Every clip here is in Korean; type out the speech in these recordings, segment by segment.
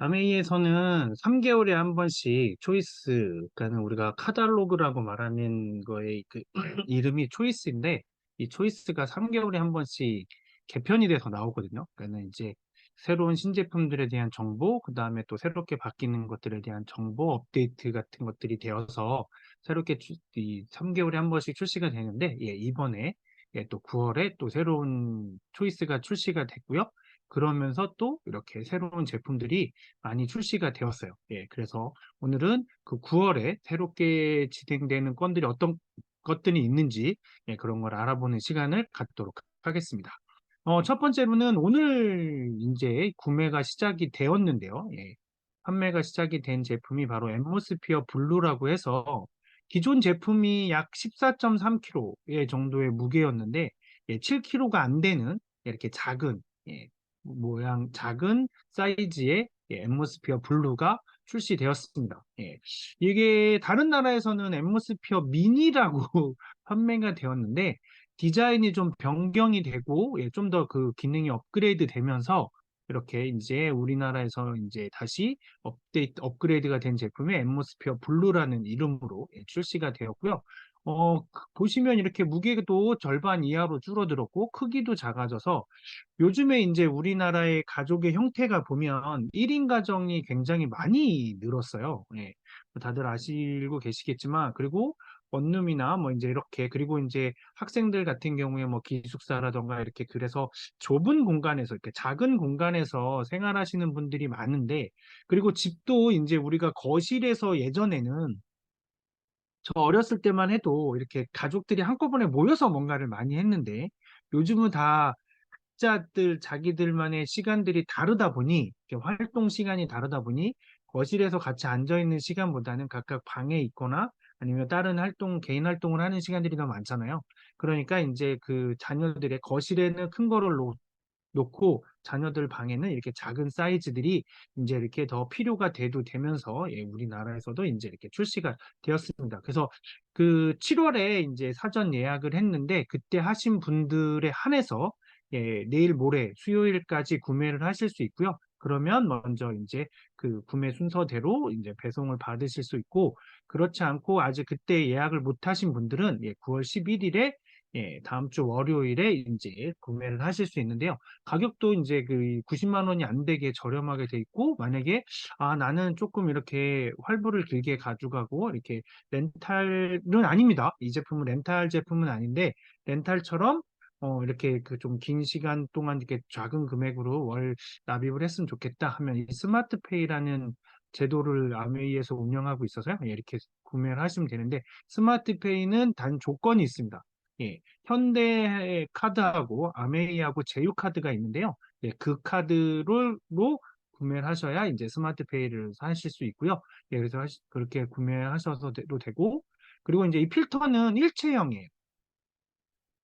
아메이에서는 3개월에 한 번씩 초이스, 그러니까 우리가 카탈로그라고 말하는 거의 그 이름이 초이스인데, 이 초이스가 3개월에 한 번씩 개편이 돼서 나오거든요. 그러니까 이제 새로운 신제품들에 대한 정보, 그 다음에 또 새롭게 바뀌는 것들에 대한 정보 업데이트 같은 것들이 되어서 새롭게 이 3개월에 한 번씩 출시가 되는데, 예, 이번에 또 9월에 또 새로운 초이스가 출시가 됐고요. 그러면서 또 이렇게 새로운 제품들이 많이 출시가 되었어요. 예, 그래서 오늘은 그 9월에 새롭게 진행되는 건들이 어떤 것들이 있는지, 예, 그런 걸 알아보는 시간을 갖도록 하겠습니다. 첫 번째로는 오늘 이제 구매가 시작이 되었는데요. 예, 판매가 시작이 된 제품이 바로 앰모스피어 블루라고 해서 기존 제품이 약 14.3kg 정도의 무게였는데, 예, 7kg가 안 되는 이렇게 작은, 예, 모양 작은 사이즈의, 예, 앰모스피어 블루가 출시되었습니다. 예. 이게 다른 나라에서는 앰모스피어 미니라고 판매가 되었는데, 디자인이 좀 변경이 되고, 예, 좀 더 그 기능이 업그레이드 되면서 이렇게 이제 우리나라에서 이제 다시 업그레이드가 된 제품의 앰모스피어 블루라는 이름으로, 예, 출시가 되었고요. 보시면 이렇게 무게도 절반 이하로 줄어들었고 크기도 작아져서 요즘에 이제 우리나라의 가족의 형태가 보면 1인 가정이 굉장히 많이 늘었어요. 예. 다들 아시고 계시겠지만, 그리고 원룸이나 뭐 이제 이렇게, 그리고 이제 학생들 같은 경우에 뭐 기숙사라던가 이렇게, 그래서 좁은 공간에서, 이렇게 작은 공간에서 생활하시는 분들이 많은데, 그리고 집도 이제 우리가 거실에서 예전에는, 저 어렸을 때만 해도 이렇게 가족들이 한꺼번에 모여서 뭔가를 많이 했는데, 요즘은 다 각자들 자기들만의 시간들이 다르다 보니, 이렇게 활동 시간이 다르다 보니 거실에서 같이 앉아 있는 시간보다는 각각 방에 있거나 아니면 다른 활동, 개인 활동을 하는 시간들이 더 많잖아요. 그러니까 이제 그 자녀들의 거실에는 큰 거를 놓고 자녀들 방에는 이렇게 작은 사이즈들이 이제 이렇게 더 필요가 돼도 되면서, 예, 우리나라에서도 이제 이렇게 출시가 되었습니다. 그래서 그 7월에 이제 사전 예약을 했는데, 그때 하신 분들에 한해서, 예, 내일 모레 수요일까지 구매를 하실 수 있고요. 그러면 먼저 이제 그 구매 순서대로 이제 배송을 받으실 수 있고, 그렇지 않고 아직 그때 예약을 못 하신 분들은, 예, 9월 11일에, 예, 다음 주 월요일에 이제 구매를 하실 수 있는데요. 가격도 이제 그 90만 원이 안 되게 저렴하게 돼 있고, 만약에 나는 조금 이렇게 활부를 길게 가져가고 이렇게, 렌탈은 아닙니다. 이 제품은 렌탈 제품은 아닌데, 렌탈처럼 이렇게 그 좀 긴 시간 동안 이렇게 작은 금액으로 월 납입을 했으면 좋겠다 하면, 이 스마트페이라는 제도를 아메이에서 운영하고 있어서요. 예, 이렇게 구매를 하시면 되는데, 스마트페이는 단 조건이 있습니다. 예, 현대 카드하고 아메이하고 제휴 카드가 있는데요. 예, 그 카드로 구매를 하셔야 이제 스마트페이를 하실 수 있고요. 예, 그래서 그렇게 구매하셔서도 되고, 그리고 이제 이 필터는 일체형이에요.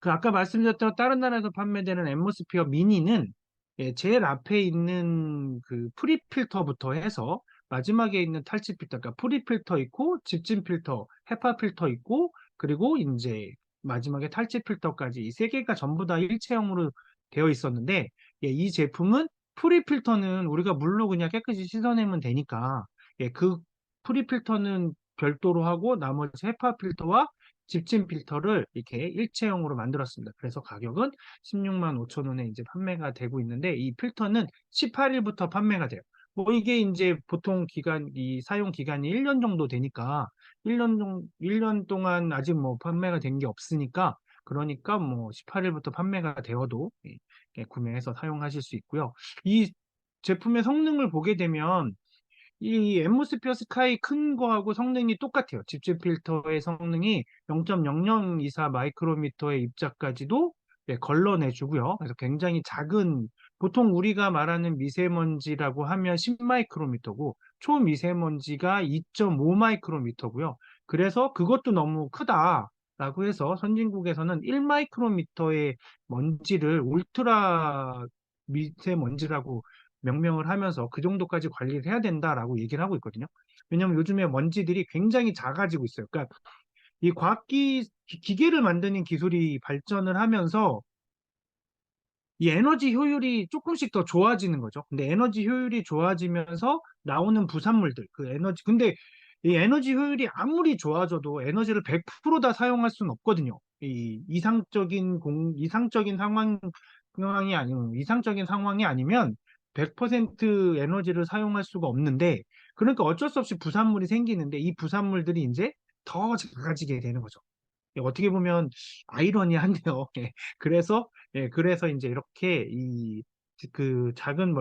그 아까 말씀드렸던 다른 나라에서 판매되는 앰모스피어 미니는, 예, 제일 앞에 있는 그 프리 필터부터 해서 마지막에 있는 탈취 필터, 그러니까 프리 필터 있고 집진 필터, 헤파 필터 있고, 그리고 이제 마지막에 탈취 필터까지, 이 세 개가 전부 다 일체형으로 되어 있었는데, 예, 이 제품은 프리 필터는 우리가 물로 그냥 깨끗이 씻어내면 되니까, 예, 그 프리 필터는 별도로 하고 나머지 헤파 필터와 집진 필터를 이렇게 일체형으로 만들었습니다. 그래서 가격은 16만 5천 원에 이제 판매가 되고 있는데, 이 필터는 18일부터 판매가 돼요. 뭐 이게 이제 보통 이 사용 기간이 1년 정도 되니까, 1년 동안 아직 뭐 판매가 된 게 없으니까, 그러니까 뭐 18일부터 판매가 되어도, 예, 예, 구매해서 사용하실 수 있고요. 이 제품의 성능을 보게 되면, 이 앰모스피어 스카이 큰 거하고 성능이 똑같아요. 집중 필터의 성능이 0.0024 마이크로미터의 입자까지도, 예, 걸러내주고요. 그래서 굉장히 작은, 보통 우리가 말하는 미세먼지라고 하면 10 마이크로미터고, 초미세먼지가 2.5 마이크로미터고요. 그래서 그것도 너무 크다라고 해서 선진국에서는 1 마이크로미터의 먼지를 울트라 미세먼지라고 명명을 하면서 그 정도까지 관리를 해야 된다라고 얘기를 하고 있거든요. 왜냐하면 요즘에 먼지들이 굉장히 작아지고 있어요. 그러니까 이 기계를 만드는 기술이 발전을 하면서 이 에너지 효율이 조금씩 더 좋아지는 거죠. 근데 에너지 효율이 좋아지면서 나오는 부산물들, 그 에너지, 근데 이 에너지 효율이 아무리 좋아져도 에너지를 100%다 사용할 수는 없거든요. 이 이상적인 상황이 아니면 100% 에너지를 사용할 수가 없는데, 그러니까 어쩔 수 없이 부산물이 생기는데, 이 부산물들이 이제 더 작아지게 되는 거죠. 어떻게 보면 아이러니한데요. 예. 그래서 이제 이렇게 그 작은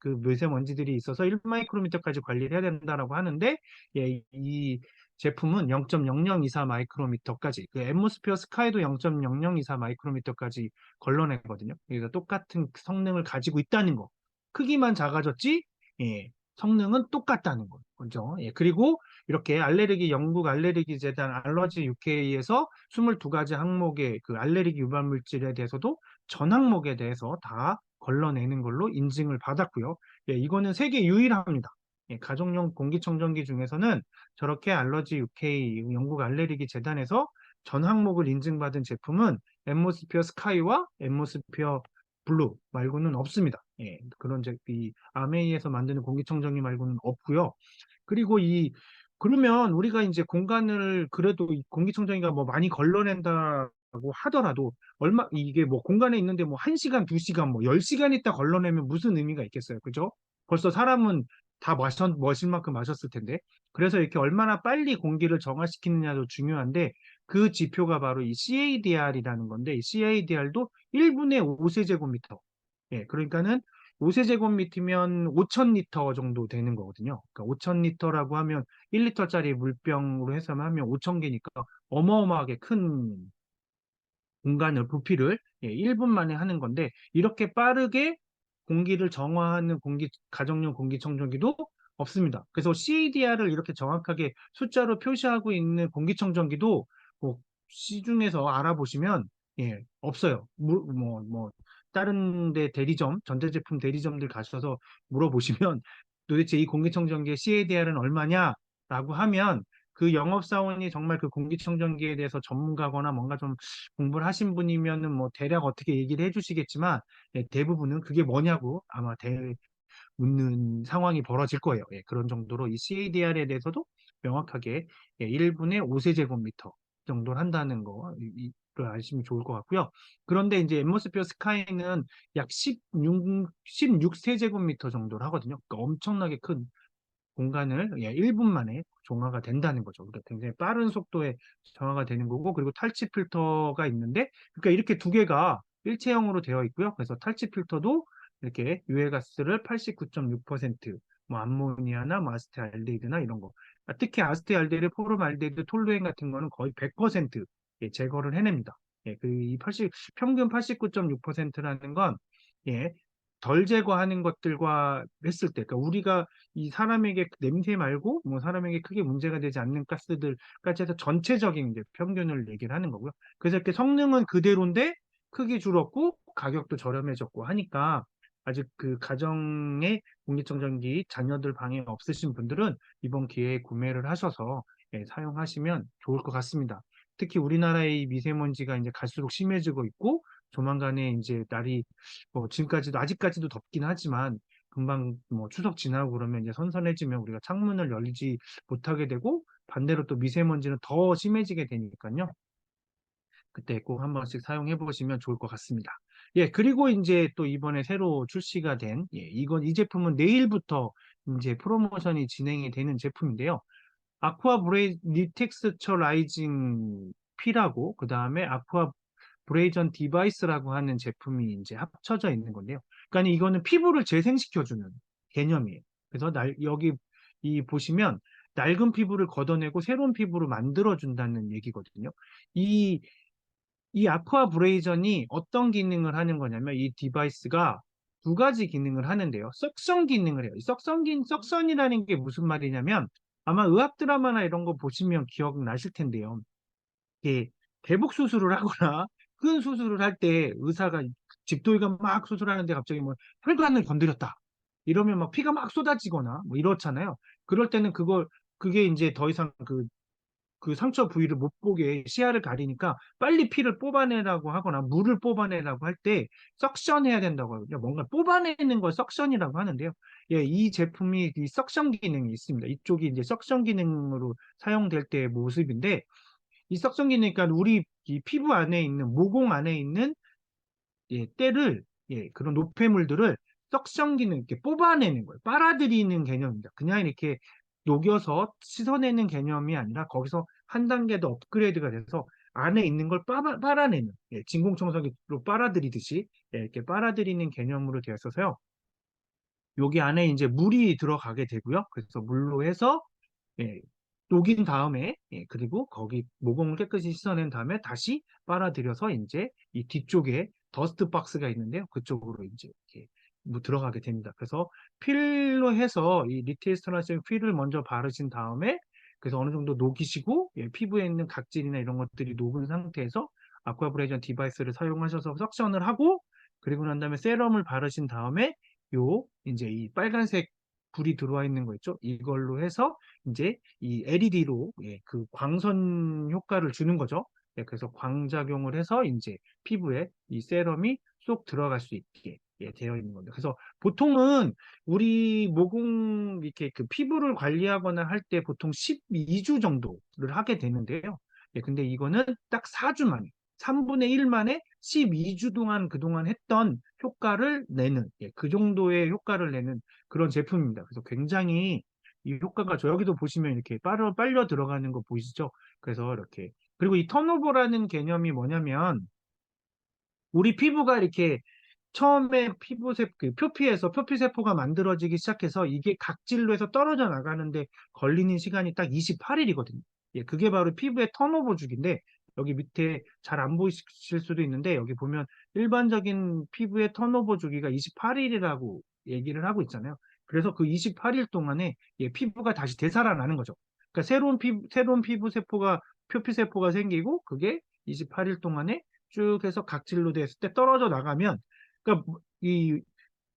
그 미세먼지들이 있어서 1마이크로미터까지 관리를 해야 된다라고 하는데, 예, 이 제품은 0.0024 마이크로미터까지, 그 앰모스피어 스카이도 0.0024 마이크로미터까지 걸러내거든요. 그래서 똑같은 성능을 가지고 있다는 거. 크기만 작아졌지, 예, 성능은 똑같다는 거죠. 예, 그리고 이렇게 영국 알레르기 재단 알러지 UK에서 22가지 항목의 그 알레르기 유발 물질에 대해서도 전 항목에 대해서 다 걸러내는 걸로 인증을 받았고요. 예, 이거는 세계 유일합니다. 예, 가정용 공기청정기 중에서는 저렇게 알러지 UK 영국 알레르기 재단에서 전 항목을 인증받은 제품은 앰모스피어 스카이와 앰모스피어 블루 말고는 없습니다. 예, 이 아메이에서 만드는 공기청정기 말고는 없고요. 그리고 그러면 우리가 이제 공간을 그래도 이 공기청정기가 뭐 많이 걸러낸다고 하더라도 이게 뭐 공간에 있는데 뭐 1시간, 2시간, 뭐 10시간 있다 걸러내면 무슨 의미가 있겠어요. 그죠? 벌써 사람은 다 마실 만큼 마셨을 텐데. 그래서 이렇게 얼마나 빨리 공기를 정화시키느냐도 중요한데, 그 지표가 바로 이 CADR이라는 건데, 이 CADR도 1분의 5세제곱미터. 예, 그러니까는 5세제곱미터면 5,000리터 정도 되는 거거든요. 그러니까 5,000리터라고 하면 1리터짜리 물병으로 해서 하면 5,000개니까 어마어마하게 큰 부피를, 예, 1분 만에 하는 건데, 이렇게 빠르게 공기를 정화하는 가정용 공기청정기도 없습니다. 그래서 CADR을 이렇게 정확하게 숫자로 표시하고 있는 공기청정기도 뭐 시중에서 알아보시면, 예, 없어요. 다른 데 전자제품 대리점들 가셔서 물어보시면 도대체 이 공기청정기의 CADR은 얼마냐라고 하면, 그 영업사원이 정말 그 공기청정기에 대해서 전문가거나 뭔가 좀 공부를 하신 분이면은 뭐 대략 어떻게 얘기를 해주시겠지만, 예, 대부분은 그게 뭐냐고 아마 묻는 상황이 벌어질 거예요. 예, 그런 정도로 이 CADR에 대해서도 명확하게, 예, 1분의 5세제곱미터 정도를 한다는 를 아시면 좋을 것 같고요. 그런데 이제 앰모스피어 스카이는 약 16세제곱미터 정도를 하거든요. 그러니까 엄청나게 큰 공간을, 예, 1분 만에 정화가 된다는 거죠. 그러니까 굉장히 빠른 속도에 정화가 되는 거고, 그리고 탈취 필터가 있는데, 그러니까 이렇게 두 개가 일체형으로 되어 있고요. 그래서 탈취 필터도 이렇게 유해가스를 89.6%, 뭐 암모니아나 뭐 아스테알데히드나 이런 거, 특히 아스테알데히드, 포름알데히드, 톨루엔 같은 거는 거의 100% 예, 제거를 해냅니다. 예, 평균 89.6%라는 건, 예, 덜 제거하는 것들과 했을 때, 그러니까 우리가 이 사람에게 냄새 말고 뭐 사람에게 크게 문제가 되지 않는 가스들까지 해서 전체적인 이제 평균을 얘기를 하는 거고요. 그래서 이렇게 성능은 그대로인데 크기 줄었고 가격도 저렴해졌고 하니까, 아직 그 가정에 공기청정기 자녀들 방에 없으신 분들은 이번 기회에 구매를 하셔서, 예, 사용하시면 좋을 것 같습니다. 특히 우리나라의 미세먼지가 이제 갈수록 심해지고 있고, 조만간에 이제 날이 뭐 지금까지도 아직까지도 덥긴 하지만 금방 뭐 추석 지나고 그러면 이제 선선해지면 우리가 창문을 열지 못하게 되고, 반대로 또 미세먼지는 더 심해지게 되니까요. 그때 꼭 한 번씩 사용해 보시면 좋을 것 같습니다. 예, 그리고 이제 또 이번에 새로 출시가 된, 예, 이 제품은 내일부터 이제 프로모션이 진행이 되는 제품인데요. 아쿠아 리텍스처라이징 P라고, 그 다음에 아쿠아 브레이전 디바이스라고 하는 제품이 이제 합쳐져 있는 건데요. 그러니까 이거는 피부를 재생시켜주는 개념이에요. 그래서 여기 보시면 낡은 피부를 걷어내고 새로운 피부로 만들어준다는 얘기거든요. 이, 이 아쿠아 브레이전이 어떤 기능을 하는 거냐면, 이 디바이스가 두 가지 기능을 하는데요. 석션 기능을 해요. 석션이라는 게 무슨 말이냐면, 아마 의학 드라마나 이런 거 보시면 기억나실 텐데요. 이게 대복 수술을 하거나 큰 수술을 할 때 의사가, 집도의가 막 수술하는데 갑자기 뭐 혈관을 건드렸다 이러면 막 피가 막 쏟아지거나 뭐 이렇잖아요. 그럴 때는 그게 이제 더 이상 그 상처 부위를 못 보게 시야를 가리니까 빨리 피를 뽑아내라고 하거나 물을 뽑아내라고 할 때 석션해야 된다고 하거든요. 뭔가 뽑아내는 걸 석션이라고 하는데요. 예, 이 제품이 이 석션 기능이 있습니다. 이쪽이 이제 석션 기능으로 사용될 때의 모습인데 이 석션 기능, 그러니까 우리 이 피부 안에 있는 모공 안에 있는 예, 때를 예, 그런 노폐물들을 석션 기능 이렇게 뽑아내는 거예요. 빨아들이는 개념입니다. 그냥 이렇게 녹여서 씻어내는 개념이 아니라 거기서 한 단계 더 업그레이드가 돼서 안에 있는 걸 빨아내는 예, 진공청소기로 빨아들이듯이 예, 이렇게 빨아들이는 개념으로 되어 있어서요. 여기 안에 이제 물이 들어가게 되고요. 그래서 물로 해서 예, 녹인 다음에 예, 그리고 거기 모공을 깨끗이 씻어낸 다음에 다시 빨아들여서 이제 이 뒤쪽에 더스트 박스가 있는데요. 그쪽으로 이제 이렇게 뭐 들어가게 됩니다. 그래서 필로 해서 이 리테스터라이징 필을 먼저 바르신 다음에 그래서 어느 정도 녹이시고 예, 피부에 있는 각질이나 이런 것들이 녹은 상태에서 아쿠아브레이전 디바이스를 사용하셔서 석션을 하고 그리고 난 다음에 세럼을 바르신 다음에 요 이제 이 빨간색 불이 들어와 있는 거 있죠? 이걸로 해서 이제 이 LED로 예, 그 광선 효과를 주는 거죠. 예, 그래서 광작용을 해서 이제 피부에 이 세럼이 쏙 들어갈 수 있게 예, 되어 있는 겁니다. 그래서 보통은 우리 모공 이렇게 그 피부를 관리하거나 할 때 보통 12주 정도를 하게 되는데요. 예, 근데 이거는 딱 4주 만에 3분의 1 만에 12주 동안 그동안 했던 효과를 내는 예, 그 정도의 효과를 내는 그런 제품입니다. 그래서 굉장히 이 효과가 저 여기도 보시면 이렇게 빨려 들어가는 거 보이시죠? 그래서 이렇게 그리고 이 턴오버라는 개념이 뭐냐면 우리 피부가 이렇게 처음에 그 표피세포가 만들어지기 시작해서 이게 각질로 해서 떨어져 나가는데 걸리는 시간이 딱 28일이거든요. 예, 그게 바로 피부의 턴오버 주기인데 여기 밑에 잘 안 보이실 수도 있는데 여기 보면 일반적인 피부의 턴오버 주기가 28일이라고 얘기를 하고 있잖아요. 그래서 그 28일 동안에 예, 피부가 다시 되살아나는 거죠. 그러니까 새로운 피부 세포가 표피세포가 생기고 그게 28일 동안에 쭉 해서 각질로 됐을 때 떨어져 나가면 그러니까 이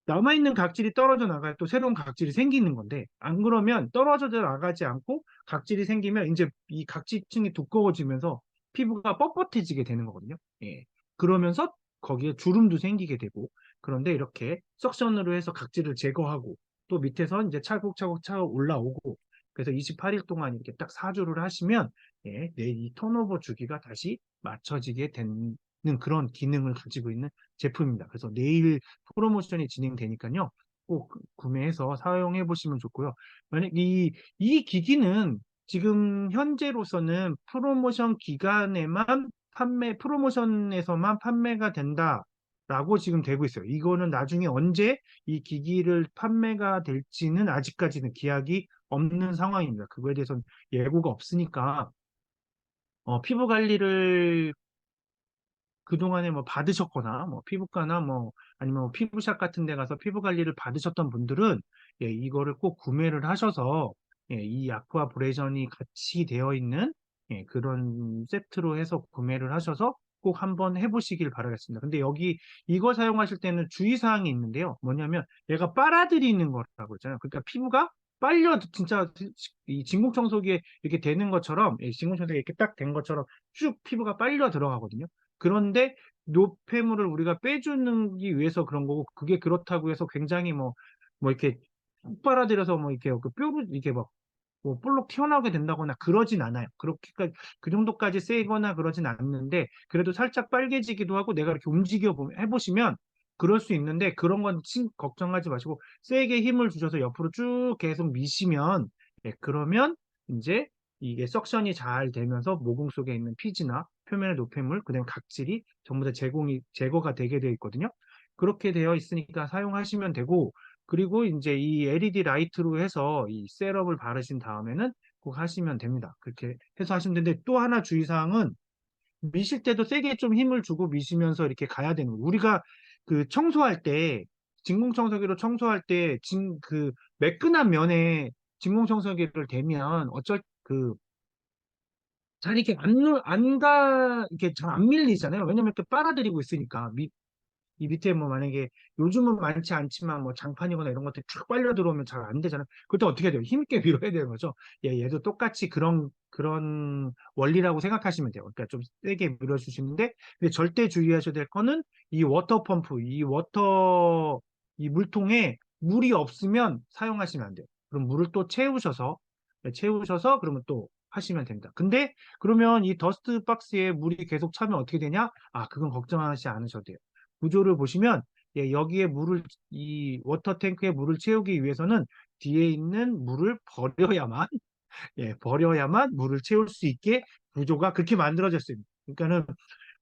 남아있는 각질이 떨어져 나가야 또 새로운 각질이 생기는 건데 안 그러면 떨어져 나가지 않고 각질이 생기면 이제 이 각질층이 두꺼워지면서 피부가 뻣뻣해지게 되는 거거든요. 예. 그러면서 거기에 주름도 생기게 되고 그런데 이렇게 석션으로 해서 각질을 제거하고 또 밑에서 이제 차곡차곡 차 올라오고 그래서 28일 동안 이렇게 딱 사주를 하시면 예, 이 턴오버 주기가 다시 맞춰지게 되는 그런 기능을 가지고 있는 제품입니다. 그래서 내일 프로모션이 진행되니까요. 꼭 구매해서 사용해 보시면 좋고요. 만약 이 기기는 지금 현재로서는 프로모션 기간에만 프로모션에서만 판매가 된다라고 지금 되고 있어요. 이거는 나중에 언제 이 기기를 판매가 될지는 아직까지는 기약이 없는 상황입니다. 그거에 대해서는 예고가 없으니까 피부 관리를 그동안에 뭐 받으셨거나 뭐 피부과나 뭐 아니면 뭐 피부샵 같은 데 가서 피부 관리를 받으셨던 분들은 예, 이거를 꼭 구매를 하셔서 예, 이 아쿠아 브레이전이 같이 되어 있는 예, 그런 세트로 해서 구매를 하셔서 꼭 한번 해보시길 바라겠습니다. 근데 여기 이거 사용하실 때는 주의사항이 있는데요. 뭐냐면 얘가 빨아들이는 거라고 했잖아요. 그러니까 피부가 빨려 진짜 이 진공청소기에 이렇게 되는 것처럼 진공청소기에 이렇게 딱 된 것처럼 쭉 피부가 빨려 들어가거든요. 그런데 노폐물을 우리가 빼주기 위해서 그런 거고 그게 그렇다고 해서 굉장히 뭐 이렇게 훅 빨아들여서 뭐 이렇게 그 뼈로 이렇게 막 뭐 볼록 튀어나오게 된다거나 그러진 않아요. 그렇게까지 그 정도까지 세거나 그러진 않는데 그래도 살짝 빨개지기도 하고 내가 이렇게 해보시면 그럴 수 있는데 그런 건 걱정하지 마시고 세게 힘을 주셔서 옆으로 쭉 계속 미시면 예, 그러면 이제 이게 석션이 잘 되면서 모공 속에 있는 피지나 표면의 노폐물, 그다음에 각질이 전부 다 제거가 되게 되어 있거든요. 그렇게 되어 있으니까 사용하시면 되고 그리고 이제 이 LED 라이트로 해서 이 셋업을 바르신 다음에는 꼭 하시면 됩니다. 그렇게 해서 하시면 되는데 또 하나 주의사항은 미실 때도 세게 좀 힘을 주고 미시면서 이렇게 가야 되는 거예요. 우리가 그 청소할 때 진공청소기로 청소할 때 그 매끈한 면에 진공청소기를 대면 어쩔 잘 이렇게 이렇게 잘 안 밀리잖아요. 왜냐면 이렇게 빨아들이고 있으니까. 이 밑에 뭐 만약에 요즘은 많지 않지만 뭐 장판이거나 이런 것들이 쭉 빨려 들어오면 잘 안 되잖아요. 그때 어떻게 해야 돼요? 힘있게 밀어야 되는 거죠. 예, 얘도 똑같이 그런 원리라고 생각하시면 돼요. 그러니까 좀 세게 밀어주시는데, 근데 절대 주의하셔야 될 거는 이 워터 펌프, 이 물통에 물이 없으면 사용하시면 안 돼요. 그럼 물을 또 채우셔서, 네, 채우셔서 그러면 또 하시면 됩니다. 근데 그러면 이 더스트 박스에 물이 계속 차면 어떻게 되냐? 아, 그건 걱정하지 않으셔도 돼요. 구조를 보시면, 예, 여기에 이 워터 탱크에 물을 채우기 위해서는 뒤에 있는 물을 버려야만, 예, 버려야만 물을 채울 수 있게 구조가 그렇게 만들어졌습니다. 그러니까는,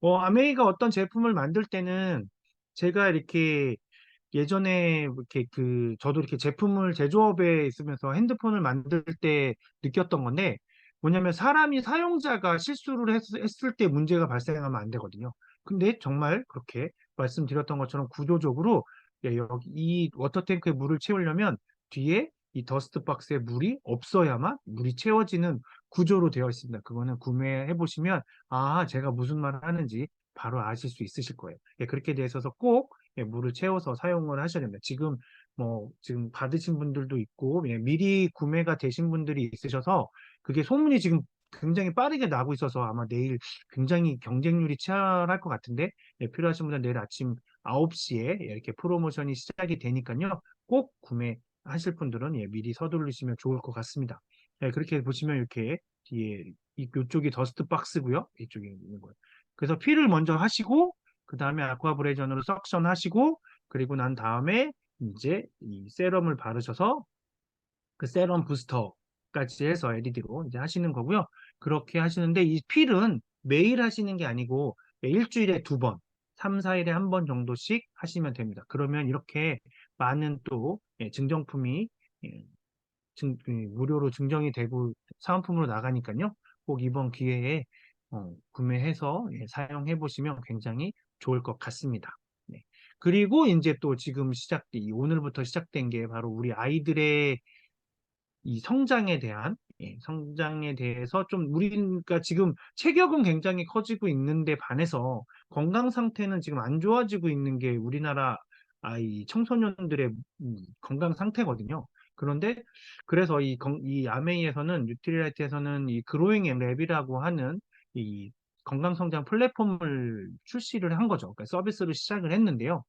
아메이가 어떤 제품을 만들 때는 제가 이렇게 예전에 이렇게 저도 이렇게 제품을 제조업에 있으면서 핸드폰을 만들 때 느꼈던 건데, 뭐냐면 사람이 사용자가 실수를 했을 때 문제가 발생하면 안 되거든요. 근데 정말 그렇게 말씀드렸던 것처럼 구조적으로, 예, 여기 이 워터탱크에 물을 채우려면 뒤에 이 더스트 박스에 물이 없어야만 물이 채워지는 구조로 되어 있습니다. 그거는 구매해 보시면, 아, 제가 무슨 말을 하는지 바로 아실 수 있으실 거예요. 예, 그렇게 돼 있어서 꼭, 예, 물을 채워서 사용을 하셔야 됩니다. 지금 받으신 분들도 있고, 예, 미리 구매가 되신 분들이 있으셔서 그게 소문이 지금 굉장히 빠르게 나고 있어서 아마 내일 굉장히 경쟁률이 치열할 것 같은데, 예, 필요하신 분들은 내일 아침 9시에 이렇게 프로모션이 시작이 되니까요. 꼭 구매하실 분들은, 예, 미리 서두르시면 좋을 것 같습니다. 예, 그렇게 보시면 이렇게 뒤에 이쪽이 더스트 박스고요. 이쪽에 있는 거예요. 그래서 필을 먼저 하시고, 그 다음에 아쿠아브레이전으로 석션 하시고, 그리고 난 다음에 이제 이 세럼을 바르셔서 그 세럼 부스터까지 해서 LED로 이제 하시는 거고요. 그렇게 하시는데 이 필은 매일 하시는 게 아니고, 예, 일주일에 2번, 3, 4일에 1번 정도씩 하시면 됩니다. 그러면 이렇게 많은 또, 예, 증정품이, 예, 무료로 증정이 되고 사은품으로 나가니까요. 꼭 이번 기회에 구매해서, 예, 사용해 보시면 굉장히 좋을 것 같습니다. 네. 그리고 이제 또 지금 오늘부터 시작된 게 바로 우리 아이들의 이 성장에 대해서 좀 우리가 지금 체격은 굉장히 커지고 있는데 반해서 건강 상태는 지금 안 좋아지고 있는 게 우리나라 아이 청소년들의 건강 상태거든요. 그런데 그래서 이 아메이에서는 뉴트리라이트에서는 이 그로잉 랩이라고 하는 이 건강 성장 플랫폼을 출시를 한 거죠. 그러니까 서비스를 시작을 했는데요.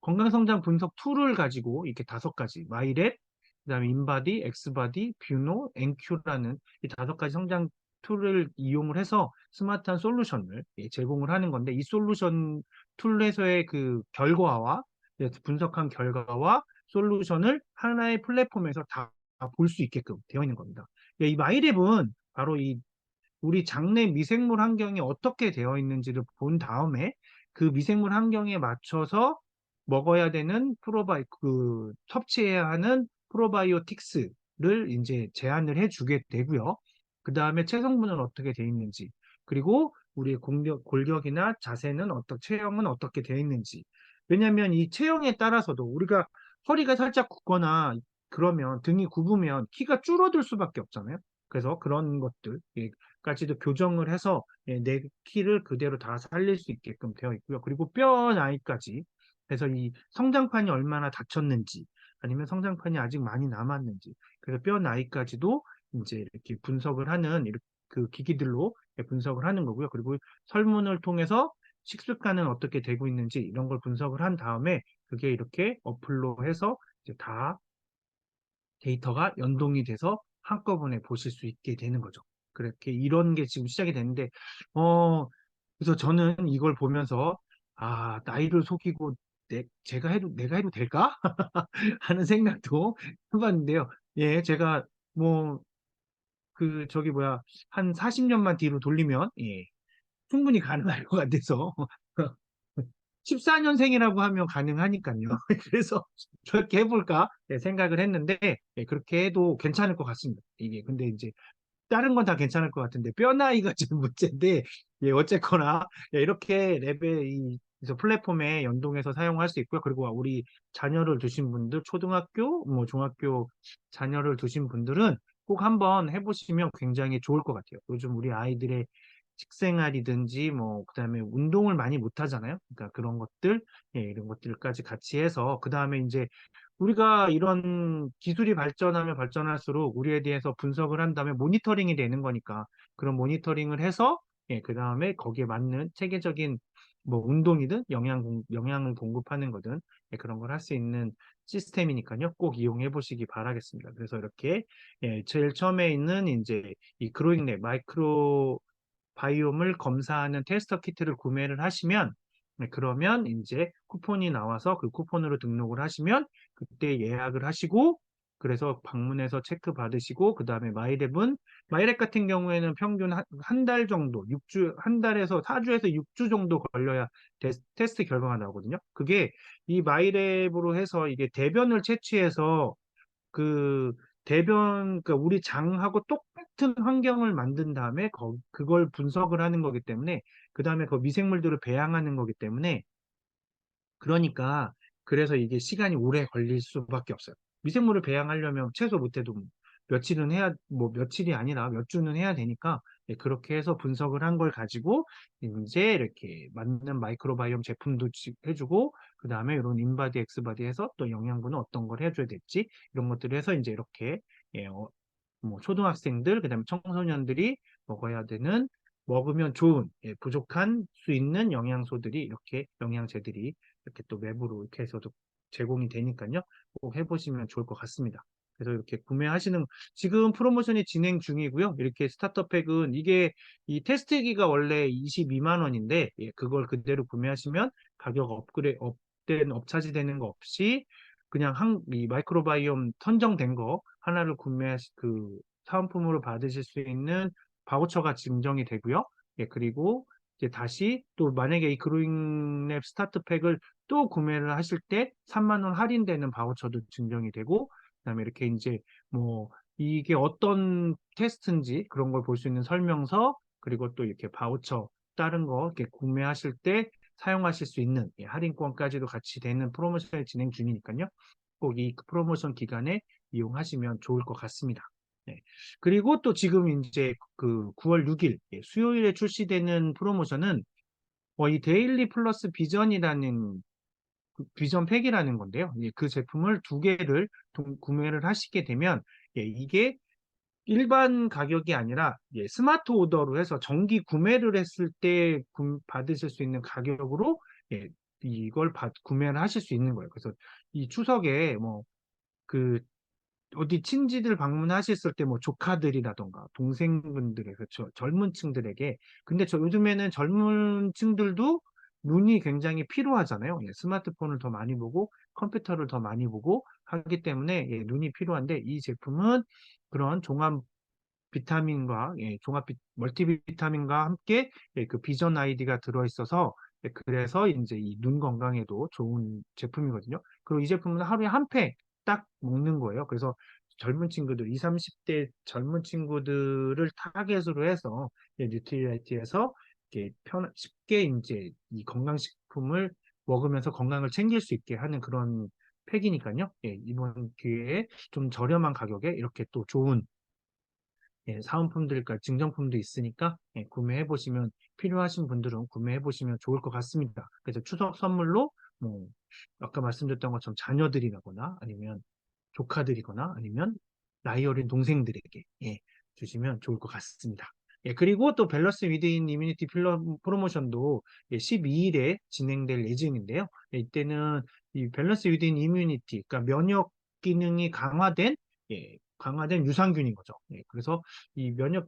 건강성장 분석 툴을 가지고 이렇게 5가지, 마이랩, 그다음에 인바디, 엑스바디, 뷰노, 엔큐라는 이 5가지 성장 툴을 이용을 해서 스마트한 솔루션을, 예, 제공을 하는 건데, 이 솔루션 툴에서의 그 결과와, 예, 분석한 결과와 솔루션을 하나의 플랫폼에서 다 볼 수 있게끔 되어 있는 겁니다. 예, 이 마이랩은 바로 이 우리 장내 미생물 환경이 어떻게 되어 있는지를 본 다음에 그 미생물 환경에 맞춰서 먹어야 되는 섭취해야 하는 프로바이오틱스를 이제 제안을 해주게 되고요. 그 다음에 체성분은 어떻게 되어 있는지, 그리고 우리의 골격이나 자세는 체형은 어떻게 되어 있는지. 왜냐하면 이 체형에 따라서도 우리가 허리가 살짝 굽거나 그러면 등이 굽으면 키가 줄어들 수밖에 없잖아요. 그래서 그런 것들, 예, 까지도 교정을 해서, 예, 내 키를 그대로 다 살릴 수 있게끔 되어 있고요. 그리고 뼈 나이까지 해서 이 성장판이 얼마나 닫혔는지 아니면 성장판이 아직 많이 남았는지, 그래서 뼈 나이까지도 이제 이렇게 분석을 하는 그 기기들로, 예, 분석을 하는 거고요. 그리고 설문을 통해서 식습관은 어떻게 되고 있는지 이런 걸 분석을 한 다음에 그게 이렇게 어플로 해서 이제 다 데이터가 연동이 돼서 한꺼번에 보실 수 있게 되는 거죠. 그렇게 이런 게 지금 시작이 됐는데, 그래서 저는 이걸 보면서, 아, 나이를 속이고 내가 해도 될까? 하는 생각도 해봤는데요. 예, 제가 뭐, 한 40년만 뒤로 돌리면, 예, 충분히 가능할 것 같아서, 14년생이라고 하면 가능하니까요. 그래서 저렇게 해볼까, 예, 생각을 했는데, 예, 그렇게 해도 괜찮을 것 같습니다. 이게 근데 이제 다른 건 다 괜찮을 것 같은데 뼈 나이가 좀 문제인데, 예, 어쨌거나, 예, 이렇게 그래서 플랫폼에 연동해서 사용할 수 있고요. 그리고 우리 자녀를 두신 분들, 초등학교, 뭐 중학교 자녀를 두신 분들은 꼭 한번 해보시면 굉장히 좋을 것 같아요. 요즘 우리 아이들의 식생활이든지 뭐 그다음에 운동을 많이 못 하잖아요. 그러니까 그런 것들, 이런 것들까지 같이 해서 그다음에 이제 우리가 이런 기술이 발전하면 발전할수록 우리에 대해서 분석을 한 다음에 모니터링이 되는 거니까 그런 모니터링을 해서 그다음에 거기에 맞는 체계적인 뭐 운동이든 영양을 공급하는 거든 그런 걸 할 수 있는 시스템이니까요. 꼭 이용해 보시기 바라겠습니다. 그래서 이렇게 제일 처음에 있는 이제 이 그로잉랩 마이크로 바이옴을 검사하는 테스터 키트를 구매를 하시면 그러면 이제 쿠폰이 나와서 그 쿠폰으로 등록을 하시면 그때 예약을 하시고 그래서 방문해서 체크 받으시고 그다음에 마이랩 같은 경우에는 평균 한 달 정도 6주 한 달에서 4주에서 6주 정도 걸려야 테스트 결과가 나오거든요. 그게 이 마이랩으로 해서 이게 대변을 채취해서 그 그러니까 우리 장하고 똑같은 환경을 만든 다음에 그걸 분석을 하는 거기 때문에 그 다음에 그 미생물들을 배양하는 거기 때문에 그러니까 그래서 이게 시간이 오래 걸릴 수밖에 없어요. 미생물을 배양하려면 최소 못해도 며칠은 해야 뭐 며칠이 아니라 몇 주는 해야 되니까 그렇게 해서 분석을 한 걸 가지고 이제 이렇게 맞는 마이크로바이옴 제품도 해주고 그 다음에 이런 인바디 엑스바디 해서 또 영양분은 어떤 걸 해줘야 될지 이런 것들을 해서 이제 이렇게 예, 뭐 초등학생들 그다음에 청소년들이 먹어야 되는 먹으면 좋은 부족한 수 있는 영양소들이 이렇게 영양제들이 이렇게 또 외부로 이렇게 해서도 제공이 되니까요. 꼭 해보시면 좋을 것 같습니다. 그래서 이렇게 구매하시는 지금 프로모션이 진행 중이고요. 이렇게 스타터팩은 이게 이 테스트기가 원래 22만 원인데 그걸 그대로 구매하시면 가격 업된 업차지 되는 거 없이 그냥 이 마이크로바이옴 선정된 거 하나를 그 사은품으로 받으실 수 있는 바우처가 증정이 되고요. 그리고 이제 다시 또 만약에 이 그로잉랩 스타트팩을 또 구매를 하실 때 3만 원 할인되는 바우처도 증정이 되고 그다음에 이렇게 이제 뭐 이게 어떤 테스트인지 그런 걸 볼 수 있는 설명서 그리고 또 이렇게 바우처 다른 거 이렇게 구매하실 때 사용하실 수 있는 할인권까지도 같이 되는 프로모션이 진행 중이니까요. 꼭 이 프로모션 기간에 이용하시면 좋을 것 같습니다. 네. 그리고 또 지금 이제 그 9월 6일 수요일에 출시되는 프로모션은 이 데일리 플러스 비전이라는 비전 팩이라는 건데요. 그 제품을 두 개를 구매를 하시게 되면 이게 일반 가격이 아니라 스마트 오더로 해서 정기 구매를 했을 때 받으실 수 있는 가격으로 이걸 구매를 하실 수 있는 거예요. 그래서 이 추석에 그 어디 친지들 방문하셨을 때 뭐 조카들이라던가 동생분들의 그렇죠 젊은 층들에게 근데 요즘에는 젊은 층들도 눈이 굉장히 필요하잖아요. 스마트폰을 더 많이 보고 컴퓨터를 더 많이 보고 하기 때문에 눈이 필요한데 이 제품은 그런 종합 비타민과 종합 멀티비타민과 함께 그 비전 아이디가 들어있어서 그래서 이제 이 눈 건강에도 좋은 제품이거든요. 그리고 이 제품은 하루에 한 팩 딱 먹는 거예요. 그래서 젊은 친구들, 20, 30대 젊은 친구들을 타겟으로 해서 뉴트리라이트에서 이렇게 쉽게 이제 이 건강식품을 먹으면서 건강을 챙길 수 있게 하는 그런 팩이니까요. 이번 기회에 좀 저렴한 가격에 이렇게 또 좋은 사은품들과 증정품도 있으니까 구매해 보시면 필요하신 분들은 구매해 보시면 좋을 것 같습니다. 그래서 추석 선물로 뭐 아까 말씀드렸던 것처럼 자녀들이라거나 아니면 조카들이거나 아니면 나이 어린 동생들에게 주시면 좋을 것 같습니다. 그리고 또 밸런스 위드인 이뮤니티 프로모션도 12일에 진행될 예정인데요. 이때는 이 밸런스 위드인 이뮤니티, 그러니까 면역 기능이 강화된 유산균인 거죠. 그래서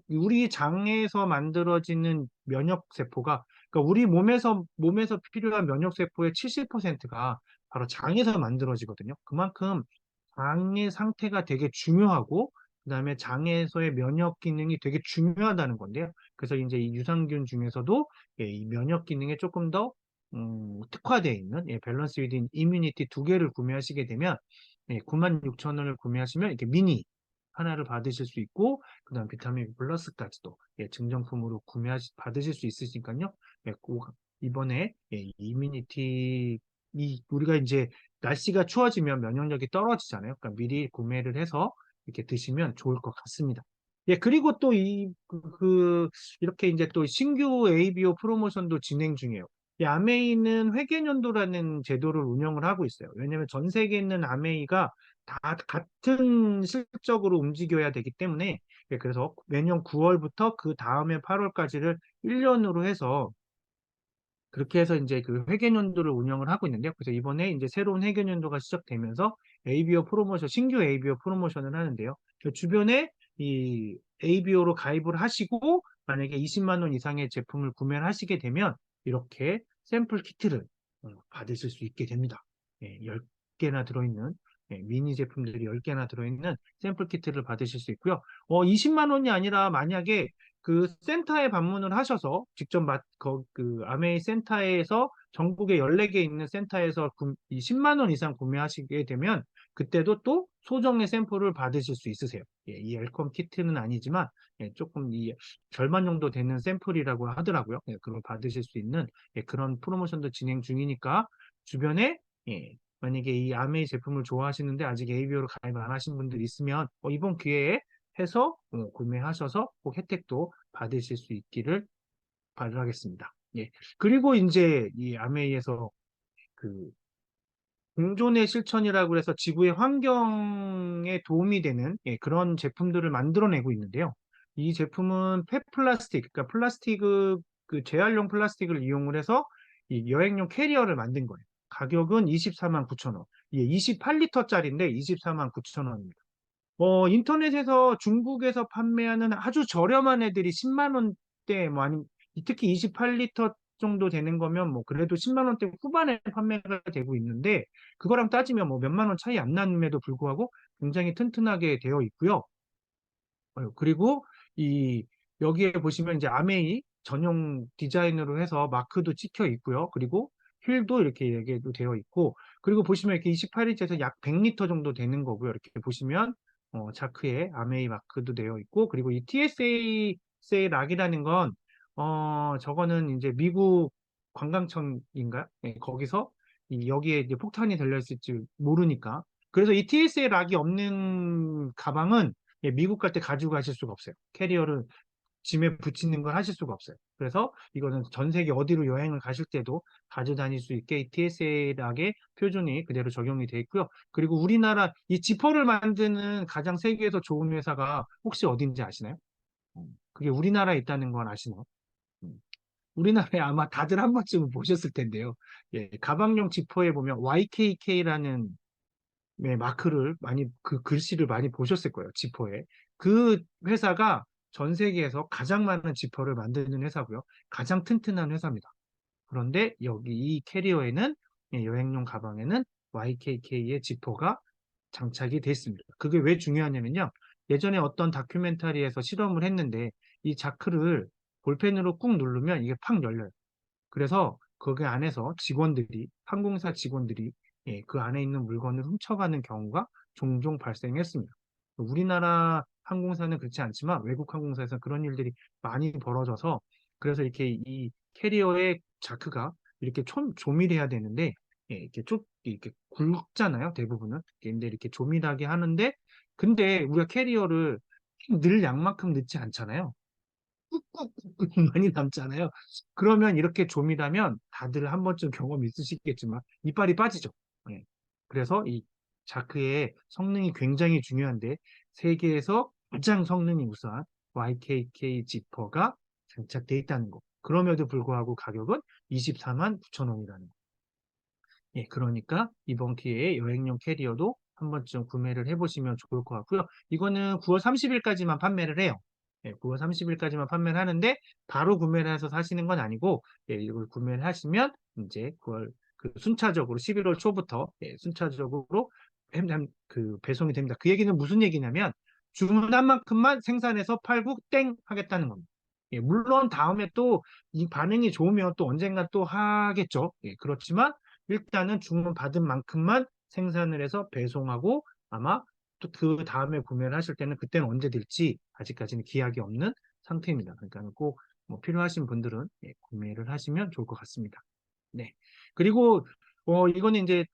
우리 장에서 만들어지는 면역 세포가, 그러니까 우리 몸에서 필요한 면역 세포의 70%가 바로 장에서 만들어지거든요. 그만큼 장의 상태가 되게 중요하고 그다음에 장에서의 면역 기능이 되게 중요하다는 건데요. 그래서 이제 이 유산균 중에서도 이 면역 기능에 조금 더 특화되어 있는 밸런스 위드 이뮤니티 두 개를 구매하시게 되면 96,000원을 구매하시면 이렇게 미니 하나를 받으실 수 있고 그다음 비타민 플러스까지도 증정품으로 받으실 수 있으니까요. 이번에 이뮤니티 우리가 이제 날씨가 추워지면 면역력이 떨어지잖아요. 그러니까 미리 구매를 해서 이렇게 드시면 좋을 것 같습니다. 예, 그리고 또 이렇게 이제 또 신규 ABO 프로모션도 진행 중이에요. 이 아메이는 회계연도라는 제도를 운영을 하고 있어요. 왜냐하면 전 세계에 있는 아메이가 다 같은 실적으로 움직여야 되기 때문에, 예, 그래서 매년 9월부터 그 다음에 8월까지를 1년으로 해서 그렇게 해서 이제 그 회계연도를 운영을 하고 있는데요. 그래서 이번에 이제 새로운 회계연도가 시작되면서 ABO 프로모션, 신규 ABO 프로모션을 하는데요. 그 주변에 이 ABO로 가입을 하시고 만약에 20만 원 이상의 제품을 구매를 하시게 되면 이렇게 샘플 키트를 받으실 수 있게 됩니다. 예, 10개나 들어있는 미니 제품들이 10개나 들어있는 샘플 키트를 받으실 수 있고요. 20만 원이 아니라 만약에 그 센터에 방문을 하셔서 직접 그 아메이 센터에서 전국에 14개 있는 센터에서 이 10만 원 이상 구매하시게 되면 그때도 또 소정의 샘플을 받으실 수 있으세요. 예, 이 웰컴 키트는 아니지만 조금 이 절반 정도 되는 샘플이라고 하더라고요. 예, 그걸 받으실 수 있는 그런 프로모션도 진행 중이니까 주변에 만약에 이 아메이 제품을 좋아하시는데 아직 ABO로 가입 안 하신 분들 있으면 이번 기회에 해서 구매하셔서 꼭 혜택도 받으실 수 있기를 바라겠습니다. 예. 그리고 이제 이 아메이에서 그 공존의 실천이라고 해서 지구의 환경에 도움이 되는 그런 제품들을 만들어내고 있는데요. 이 제품은 폐플라스틱, 그러니까 그 재활용 플라스틱을 이용을 해서 이 여행용 캐리어를 만든 거예요. 가격은 24만 9천 원. 예, 28리터짜리인데 24만 9천 원입니다. 인터넷에서 중국에서 판매하는 아주 저렴한 애들이 10만 원대, 뭐 아니, 특히 28리터 정도 되는 거면 뭐 그래도 10만 원대 후반에 판매가 되고 있는데 그거랑 따지면 뭐 몇만 원 차이 안 남에도 불구하고 굉장히 튼튼하게 되어 있고요. 그리고 이 여기에 보시면 이제 아메이 전용 디자인으로 해서 마크도 찍혀 있고요. 그리고 휠도 이렇게 얘기도 되어 있고 그리고 보시면 이렇게 28인치에서 약 100리터 정도 되는 거고요. 이렇게 보시면 자크에 아메이 마크도 되어 있고 그리고 이 TSA 락이라는 건 저거는 이제 미국 관광청인가요? 네, 거기서 여기에 이제 폭탄이 달려 있을지 모르니까 그래서 이 TSA 락이 없는 가방은 미국 갈 때 가지고 가실 수가 없어요. 캐리어를 짐에 붙이는 걸 하실 수가 없어요. 그래서 이거는 전 세계 어디로 여행을 가실 때도 가져다닐 수 있게 TSA락의 표준이 그대로 적용이 되어 있고요. 그리고 우리나라 이 지퍼를 만드는 가장 세계에서 좋은 회사가 혹시 어딘지 아시나요? 그게 우리나라에 있다는 건 아시나요? 음. 우리나라에 아마 다들 한 번쯤은 보셨을 텐데요. 예, 가방용 지퍼에 보면 YKK라는 마크를 그 글씨를 많이 보셨을 거예요, 지퍼에. 그 회사가 전 세계에서 가장 많은 지퍼를 만드는 회사고요. 가장 튼튼한 회사입니다. 그런데 여기 이 캐리어에는, 여행용 가방에는 YKK의 지퍼가 장착이 돼 있습니다. 그게 왜 중요하냐면요. 예전에 어떤 다큐멘터리에서 실험을 했는데 이 자크를 볼펜으로 꾹 누르면 이게 팍 열려요. 그래서 거기 안에서 항공사 직원들이 그 안에 있는 물건을 훔쳐가는 경우가 종종 발생했습니다. 우리나라 항공사는 그렇지 않지만 외국 항공사에서 그런 일들이 많이 벌어져서 그래서 이렇게 이 캐리어의 자크가 이렇게 조밀해야 되는데 이렇게 굵잖아요, 대부분은. 근데 이렇게 조밀하게 하는데 근데 우리가 캐리어를 늘 양만큼 넣지 않잖아요. 꾹꾹꾹꾹 많이 남잖아요. 그러면 이렇게 조밀하면 다들 한 번쯤 경험 있으시겠지만 이빨이 빠지죠. 예. 그래서 이 자크의 성능이 굉장히 중요한데 세계에서 가장 성능이 우수한 YKK 지퍼가 장착되어 있다는 거. 그럼에도 불구하고 가격은 24만 9천 원이라는 거. 예, 그러니까 이번 기회에 여행용 캐리어도 한 번쯤 구매를 해보시면 좋을 것 같고요. 이거는 9월 30일까지만 판매를 해요. 예, 9월 30일까지만 판매를 하는데 바로 구매를 해서 사시는 건 아니고 이걸 구매를 하시면 이제 9월 순차적으로 11월 초부터 순차적으로 그 배송이 됩니다. 그 얘기는 무슨 얘기냐면 주문한 만큼만 생산해서 팔고 땡 하겠다는 겁니다. 예, 물론 다음에 또 이 반응이 좋으면 또 언젠가 또 하겠죠. 예, 그렇지만 일단은 주문 받은 만큼만 생산을 해서 배송하고 아마 또 그 다음에 구매를 하실 때는 그때는 언제 될지 아직까지는 기약이 없는 상태입니다. 그러니까 꼭뭐 필요하신 분들은 구매를 하시면 좋을 것 같습니다. 네. 그리고 이거는 이제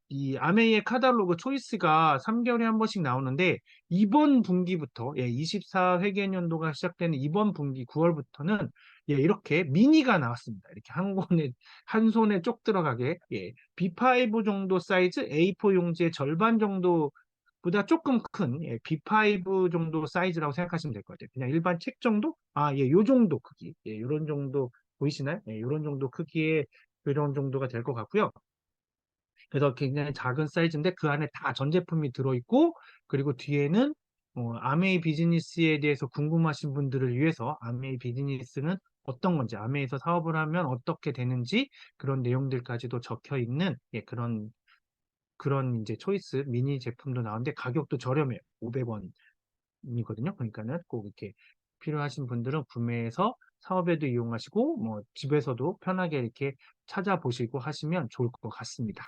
이 아메이의 카탈로그 초이스가 3개월에 한 번씩 나오는데, 이번 분기부터, 24회계연도가 시작되는 이번 분기 9월부터는, 이렇게 미니가 나왔습니다. 이렇게 한 손에 쪽 들어가게, B5 정도 사이즈, A4 용지의 절반 정도보다 조금 큰, B5 정도 사이즈라고 생각하시면 될 것 같아요. 그냥 일반 책 정도? 요 정도 크기. 요런 정도, 보이시나요? 요런 정도 크기의 이런 정도가 될 것 같고요. 그래서 굉장히 작은 사이즈인데 그 안에 다 전 제품이 들어있고, 그리고 뒤에는 아메이 비즈니스에 대해서 궁금하신 분들을 위해서 아메이 비즈니스는 어떤 건지, 아메이에서 사업을 하면 어떻게 되는지 그런 내용들까지도 적혀 있는, 그런 이제 초이스 미니 제품도 나오는데 가격도 저렴해요. 500원이거든요. 그러니까는 꼭 이렇게 필요하신 분들은 구매해서 사업에도 이용하시고, 뭐 집에서도 편하게 이렇게 찾아보시고 하시면 좋을 것 같습니다.